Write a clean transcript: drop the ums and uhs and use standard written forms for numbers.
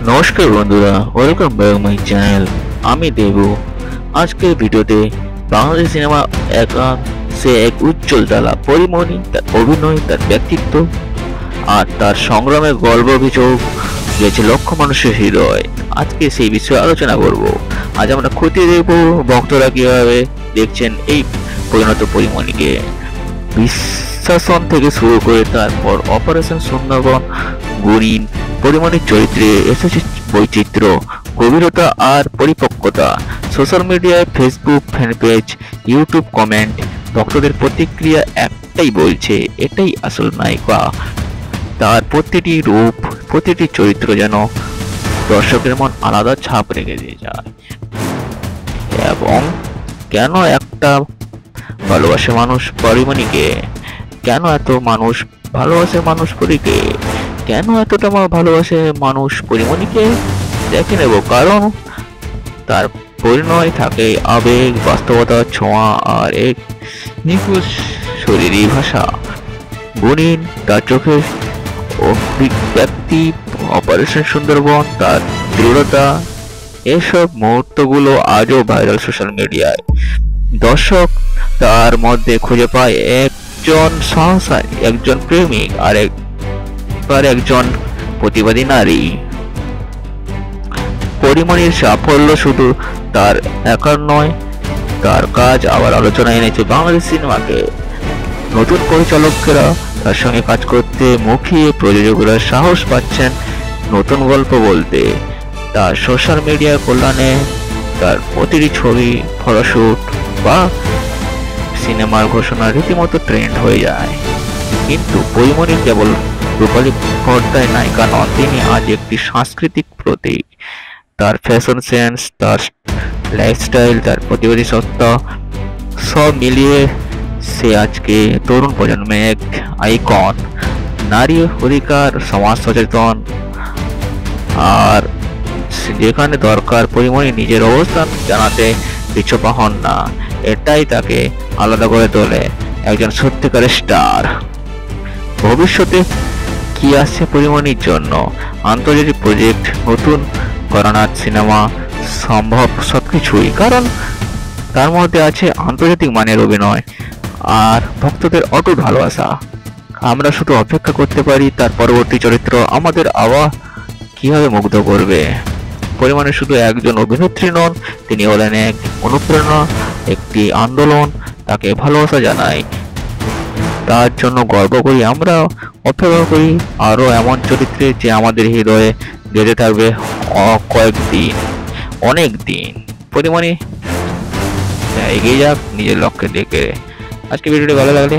নমস্কার বন্ধুরা, welcome back my channel. আমি দেবু। আজকের ভিডিওতে বাংলাদেশ সিনেমা সে এক উজ্জ্বল তালা পরিমণি, তার অভিনয়, তার ব্যক্তিত্ব আর তার সংগ্রামের গল্প অভিযোগ গেছে লক্ষ মানুষের হৃদয়। আজকে সেই বিষয়ে আলোচনা করব। আজ আমরা খতিয়ে দেখব ভক্তরা কিভাবে দেখছেন এই পরিণত পরিমণিকে। বিশ্বাসন থেকে শুরু করে তারপর অপারেশন সুন্দরবন, গুরিন, পরিমণির চরিত্রে এসেছে বৈচিত্র্য, গভীরতা আর পরিপক্কতা। সোশ্যাল মিডিয়ায়, ফেসবুক ফ্যানপেজ, ইউটিউব কমেন্ট, ভক্তদের প্রতিক্রিয়া একটাই বলছে, এটাই আসল নায়িকা। তার প্রতিটি রূপ, প্রতিটি চরিত্র যেন দর্শকের মন আলাদা ছাপ রেখে দিয়ে যায়। এবং কেন একটা ভালোবাসে মানুষ পরিমণিকে, কেন এত মানুষ ভালোবাসে মানুষ পরীকে, কেন এতটা ভালোবাসে মানুষ পরিমণিকে দেখে নেব। কারণ তার পরিণয় থাকে আবেগ, বাস্তবতার ছোঁয়া আর এক নিখুঁত শরীরী ভাষা। গুণীন তার চোখের অভিব্যক্তি, অপারেশন সুন্দরবন তার দৃঢ়তা, এসব মুহূর্তগুলো আজও ভাইরাল সোশ্যাল মিডিয়ায়। দর্শক তার মধ্যে খুঁজে পায় একজন সাহসী, একজন প্রেমিক আর একজন প্রতিবাদী নারী। পরিমণির সাফল্য শুধু তার একার নয়, তার কাজ আবার আলোচনায় এনেছে বাংলাদেশ সিনেমাকে। নতুন পরিচালকেরা তার সঙ্গে কাজ করতে মুখিয়ে, প্রযোজকরা সাহস পাচ্ছেন নতুন গল্প বলতে। তার সোশ্যাল মিডিয়ার কল্যাণে তার প্রতিটি ছবি, ফটোশুট বা সিনেমার ঘোষণা রীতিমতো ট্রেন্ড হয়ে যায়। কিন্তু পরিমণি কেবল রূপালী পর্দায় নায়িকা নন, তিনি আজ একটি সাংস্কৃতিক প্রতীক। তার ফ্যাশন সেন্স, তার লাইফস্টাইল, তার প্রতিবাদী সত্তা, সব মিলিয়ে সে আজকে তরুণ প্রজন্মের এক আইকন। নারী অধিকার, সমাজ সচেতন আর যেখানে দরকার পরিমণি নিজের অবস্থান জানাতে পিছপা হন না। এটাই তাকে আলাদা করে তোলে একজন সত্যিকারের স্টার। ভবিষ্যতে কি আসছে পরিমণির জন্য? আন্তর্জাতিক প্রজেক্ট, নতুন গণনাথ সিনেমা, সম্ভব সবকিছুই। কারণ তার মধ্যে আছে আন্তর্জাতিক মানের অভিনয় আর ভক্তদের অটুট ভালোবাসা। আমরা শুধু অপেক্ষা করতে পারি তার পরবর্তী চরিত্র আমাদের আবার কিভাবে মুগ্ধ করবে। পরিমণি শুধু একজন অভিনেত্রী নন, তিনি হলেন এক অনুপ্রেরণা, একটি আন্দোলন। তাকে ভালোবাসা জানাই, তার জন্য গর্ব করি। আমরা অপেক্ষা করি আরো এমন চরিত্রে যে আমাদের হৃদয়ে গেঁথে থাকবে কয়েকদিন, অনেক দিন। পরিমণি এগিয়ে যাক নিজের লক্ষ্যের দিকে। আজকে ভিডিওটি ভালো লাগলে